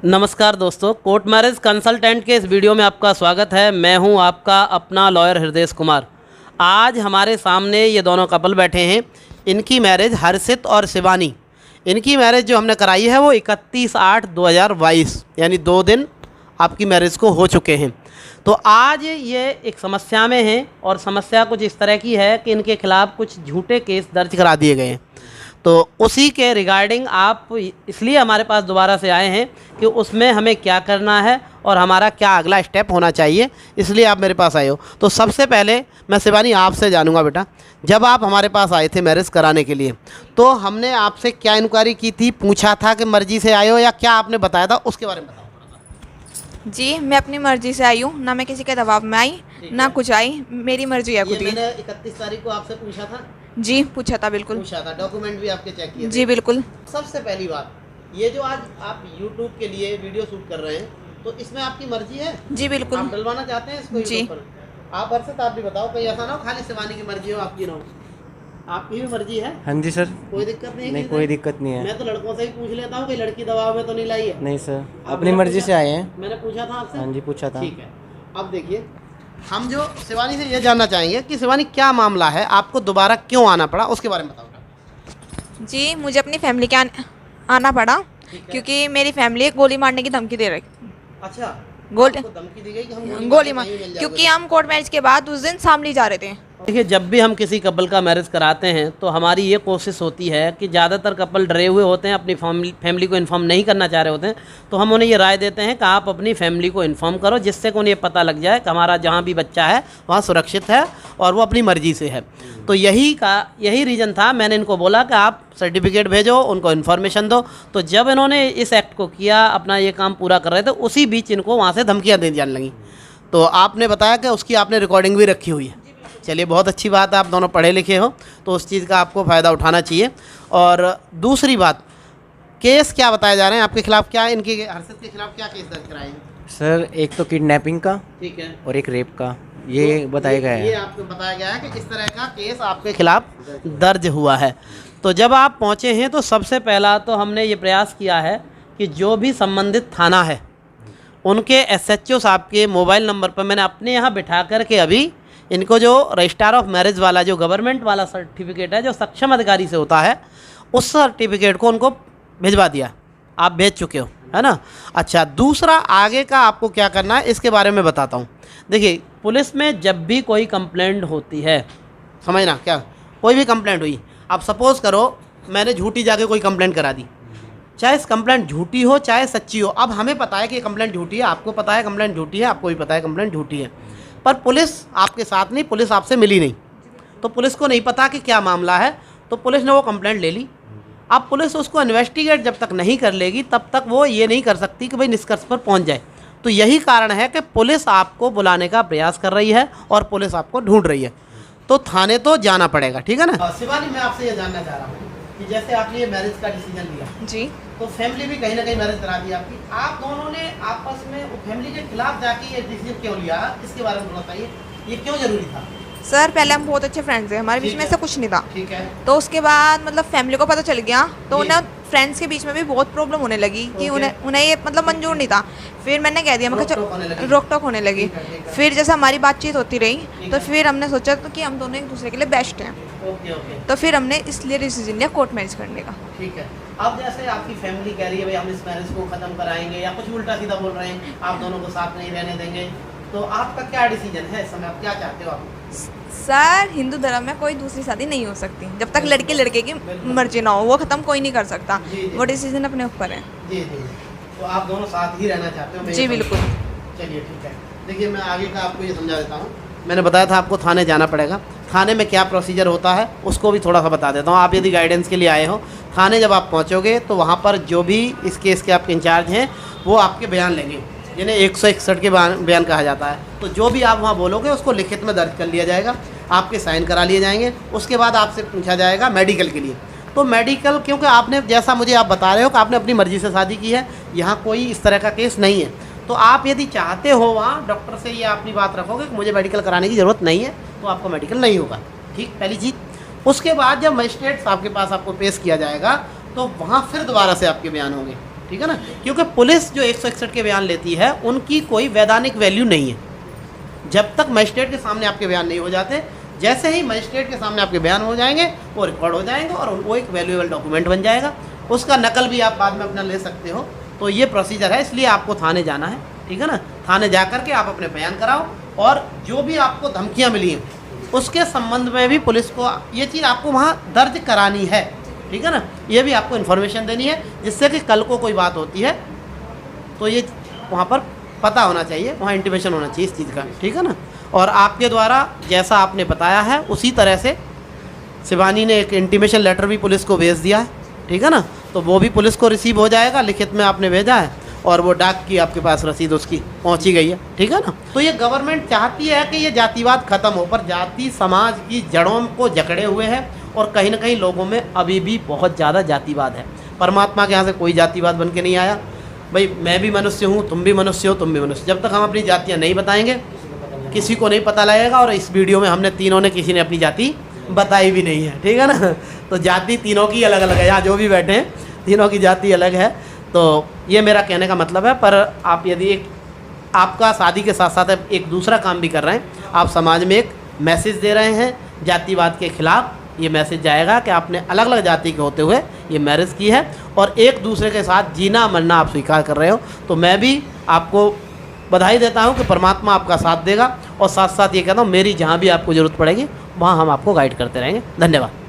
नमस्कार दोस्तों, court marriage consultant के इस वीडियो में आपका स्वागत है। मैं हूं आपका अपना लॉयर हृदय कुमार। आज हमारे सामने ये दोनों कपल बैठे हैं। इनकी मैरिज हर्षित और शिवानी, इनकी मैरिज जो हमने कराई है वो 31/8/2022 यानी 2 दिन आपकी मैरिज को हो चुके हैं। तो आज ये एक समस्या में हैं और समस्या कुछ इस तरह की है कि इनके खिलाफ़ कुछ झूठे केस दर्ज करा दिए गए हैं। तो उसी के रिगार्डिंग आप इसलिए हमारे पास दोबारा से आए हैं कि उसमें हमें क्या करना है और हमारा क्या अगला स्टेप होना चाहिए, इसलिए आप मेरे पास आए हो। तो सबसे पहले मैं शिवानी आपसे जानूंगा, बेटा जब आप हमारे पास आए थे मैरिज कराने के लिए तो हमने आपसे क्या इंक्वायरी की थी, पूछा था कि मर्ज़ी से आए हो या क्या आपने बताया था, उसके बारे में बताओ। जी, मैं अपनी मर्जी से आई हूँ, ना मैं किसी के दबाव में आई ना कुछ आई, मेरी मर्जी है खुद की। मैंने 31 तारीख को आपसे पूछा था? जी पूछा था, बिल्कुल पूछा था, डॉक्यूमेंट भी आपके चेक किए थे? जी बिल्कुल। सबसे पहली बात, ये जो आज आप YouTube के लिए वीडियो शूट कर रहे हैं तो इसमें आपकी मर्जी है? जी बिल्कुल। आप डलवाना चाहते हैं इसको जी। पर? आप हर्षित आप भी बताओ, कहीं ऐसा ना हो खाली शिवानी की मर्जी हो आपकी ना हो। आपकी भी मर्जी है? हाँ जी सर। कोई दिक्कत नहीं है? नहीं, कोई दिक्कत नहीं है। मैं तो लड़कों से ही पूछ लेता हूँ कि लड़की दबाव में तो नहीं लाई है। नहीं सर, अपनी मर्जी से आए हैं। मैंने पूछा था आपसे? हाँ जी पूछा था। ठीक है, अब देखिए हम जो शिवानी से ये जानना चाहेंगे कि शिवानी क्या मामला है, आपको दोबारा क्यों आना पड़ा, उसके बारे में बताओ। जी, मुझे अपनी फैमिली के आना पड़ा क्योंकि मेरी फैमिली गोली मारने की धमकी दे रही। अच्छा, गोली धमकी दी गई कि हम गोली मार क्योंकि हम कोर्ट मैरिज के बाद उस दिन शामली जा रहे थे। देखिए, जब भी हम किसी कपल का मैरिज कराते हैं तो हमारी ये कोशिश होती है कि ज़्यादातर कपल डरे हुए होते हैं, अपनी फैमिली को इन्फॉर्म नहीं करना चाह रहे होते हैं, तो हम उन्हें ये राय देते हैं कि आप अपनी फैमिली को इन्फॉर्म करो, जिससे कि उन्हें पता लग जाए कि हमारा जहाँ भी बच्चा है वहाँ सुरक्षित है और वो अपनी मर्ज़ी से है। तो यही रीज़न था, मैंने इनको बोला कि आप सर्टिफिकेट भेजो, उनको इन्फॉर्मेशन दो। तो जब इन्होंने इस एक्ट को किया, अपना ये काम पूरा कर रहे थे, उसी बीच इनको वहाँ से धमकियाँ देने जाने लगी। तो आपने बताया कि उसकी आपने रिकॉर्डिंग भी रखी हुई है। चलिए, बहुत अच्छी बात है, आप दोनों पढ़े लिखे हो तो उस चीज़ का आपको फ़ायदा उठाना चाहिए। और दूसरी बात, केस क्या बताए जा रहे हैं आपके खिलाफ़, क्या इनके हर्षित के खिलाफ़ क्या केस दर्ज कराए हैं? सर एक तो किडनैपिंग का, ठीक है, और एक रेप का, ये तो बताया गया है। ये आपको बताया गया है कि इस तरह का केस आपके खिलाफ़ दर्ज हुआ है। तो जब आप पहुँचे हैं तो सबसे पहला तो हमने ये प्रयास किया है कि जो भी संबंधित थाना है उनके SHO साहब के मोबाइल नंबर पर मैंने अपने यहाँ बिठा करके अभी इनको जो रजिस्ट्रार ऑफ मैरिज वाला जो गवर्नमेंट वाला सर्टिफिकेट है जो सक्षम अधिकारी से होता है, उस सर्टिफिकेट को उनको भिजवा दिया। आप भेज चुके हो, है ना? अच्छा, दूसरा आगे का आपको क्या करना है इसके बारे में बताता हूँ। देखिए, पुलिस में जब भी कोई कंप्लेंट होती है, समझना क्या, कोई भी कंप्लेंट हुई, आप सपोज़ करो मैंने झूठी जाके कोई कंप्लेंट करा दी, चाहे कंप्लेंट झूठी हो चाहे सच्ची हो। अब हमें पता है कि कंप्लेंट झूठी है, आपको पता है कंप्लेंट झूठी है, आपको भी पता है कंप्लेंट झूठी है, पर पुलिस आपके साथ नहीं, पुलिस आपसे मिली नहीं, तो पुलिस को नहीं पता कि क्या मामला है, तो पुलिस ने वो कंप्लेंट ले ली। अब पुलिस उसको इन्वेस्टिगेट जब तक नहीं कर लेगी तब तक वो ये नहीं कर सकती कि भाई निष्कर्ष पर पहुंच जाए। तो यही कारण है कि पुलिस आपको बुलाने का प्रयास कर रही है और पुलिस आपको ढूंढ रही है, तो थाने तो जाना पड़ेगा, ठीक है ना? शिवानी, मैं आपसे ये जानना चाह रहा हूँ कि जैसे आपने ये मैरिज का डिसीजन लिया जी, तो फैमिली भी कहीं ना कहीं मैरिज करा दी आपकी, आप दोनों ने आपस में फैमिली के खिलाफ जाके ये डिसीजन क्यों लिया, इसके बारे में थोड़ा बताइए, ये क्यों जरूरी था? सर पहले हम बहुत अच्छे फ्रेंड्स थे, हमारे बीच में ऐसा कुछ नहीं था। ठीक है। तो उसके बाद मतलब फैमिली को पता चल गया तो उन्हें फ्रेंड्स के बीच में भी बहुत प्रॉब्लम होने लगी कि उन्हें ये मतलब मंजूर नहीं था। फिर मैंने कह दिया, मैं रोक टोक होने लगी। फिर जैसे हमारी बातचीत होती रही तो फिर हमने सोचा कि हम दोनों एक दूसरे के लिए बेस्ट हैं। तो फिर हमने इसलिए डिसीजन लिया कोर्ट मैरिज करने का। ठीक है। अब जैसे आपकी फैमिली कह रही है भाई हम इस मैरिज को ख़त्म कराएंगे या कुछ उल्टा सीधा बोल रहे हैं, आप दोनों को साथ नहीं रहने देंगे, तो आपका क्या डिसीजन है इस समय, आप क्या चाहते हो? आप सर, हिंदू धर्म में कोई दूसरी शादी नहीं हो सकती जब तक लड़के लड़के की मर्जी ना हो, वो ख़त्म कोई नहीं कर सकता। वो डिसीजन अपने ऊपर है। जी जी, तो आप दोनों साथ ही रहना चाहते हो? जी बिल्कुल। चलिए ठीक है, देखिए मैं आगे का आपको ये समझा देता हूँ। मैंने बताया था आपको थाने जाना पड़ेगा, थाने में क्या प्रोसीजर होता है उसको भी थोड़ा सा बता देता हूँ। आप यदि गाइडेंस के लिए आए हो, थाने जब आप पहुँचोगे तो वहाँ पर जो भी इस केस के आपके इंचार्ज हैं वो आपके बयान लेंगे, जिन्हें 161 के बयान कहा जाता है। तो जो भी आप वहाँ बोलोगे उसको लिखित में दर्ज कर लिया जाएगा, आपके साइन करा लिए जाएंगे। उसके बाद आपसे पूछा जाएगा मेडिकल के लिए। तो मेडिकल, क्योंकि आपने जैसा मुझे आप बता रहे हो कि आपने अपनी मर्ज़ी से शादी की है, यहाँ कोई इस तरह का केस नहीं है, तो आप यदि चाहते हो वहाँ डॉक्टर से ये अपनी बात रखोगे कि मुझे मेडिकल कराने की ज़रूरत नहीं है, तो आपको मेडिकल नहीं होगा। ठीक, पहली चीज़। उसके बाद जब मजिस्ट्रेट साहब के पास आपको पेश किया जाएगा तो वहाँ फिर दोबारा से आपके बयान होंगे। ठीक है ना, क्योंकि पुलिस जो 161 के बयान लेती है उनकी कोई वैधानिक वैल्यू नहीं है जब तक मजिस्ट्रेट के सामने आपके बयान नहीं हो जाते। जैसे ही मजिस्ट्रेट के सामने आपके बयान हो जाएंगे वो रिकॉर्ड हो जाएंगे और वो एक वैल्यूएबल डॉक्यूमेंट बन जाएगा, उसका नकल भी आप बाद में अपना ले सकते हो। तो ये प्रोसीजर है, इसलिए आपको थाने जाना है, ठीक है ना। थाने जा कर के आप अपने बयान कराओ और जो भी आपको धमकियाँ मिली हैं उसके संबंध में भी पुलिस को ये चीज़ आपको वहाँ दर्ज करानी है, ठीक है ना। ये भी आपको इन्फॉर्मेशन देनी है जिससे कि कल को कोई बात होती है तो ये वहाँ पर पता होना चाहिए, वहाँ इंटीमेशन होना चाहिए इस चीज़ का, ठीक है ना। और आपके द्वारा जैसा आपने बताया है उसी तरह से शिवानी ने एक इंटीमेशन लेटर भी पुलिस को भेज दिया है, ठीक है ना। तो वो भी पुलिस को रिसीव हो जाएगा, लिखित में आपने भेजा है और वो डाक की आपके पास रसीद उसकी पहुंची गई है, ठीक है ना। तो ये गवर्नमेंट चाहती है कि ये जातिवाद खत्म हो, पर जाति समाज की जड़ों को जकड़े हुए है और कहीं ना कहीं लोगों में अभी भी बहुत ज़्यादा जातिवाद है। परमात्मा के यहाँ से कोई जातिवाद बन के नहीं आया। भाई मैं भी मनुष्य हूँ, तुम भी मनुष्य हो, तुम भी मनुष्य। जब तक हम अपनी जातियाँ नहीं बताएंगे किसी को नहीं पता लगेगा। और इस वीडियो में हमने तीनों ने किसी ने अपनी जाति बताई भी नहीं है, ठीक है ना। तो जाति तीनों की अलग अलग है, यहाँ जो भी बैठे हैं तीनों की जाति अलग है। तो ये मेरा कहने का मतलब है। पर आप यदि एक आपका शादी के साथ साथ एक दूसरा काम भी कर रहे हैं, आप समाज में एक मैसेज दे रहे हैं जातिवाद के खिलाफ, ये मैसेज जाएगा कि आपने अलग अलग जाति के होते हुए ये मैरिज की है और एक दूसरे के साथ जीना मरना आप स्वीकार कर रहे हो। तो मैं भी आपको बधाई देता हूँ कि परमात्मा आपका साथ देगा और साथ साथ ये कहता हूँ मेरी जहाँ भी आपको ज़रूरत पड़ेगी वहाँ हम आपको गाइड करते रहेंगे। धन्यवाद।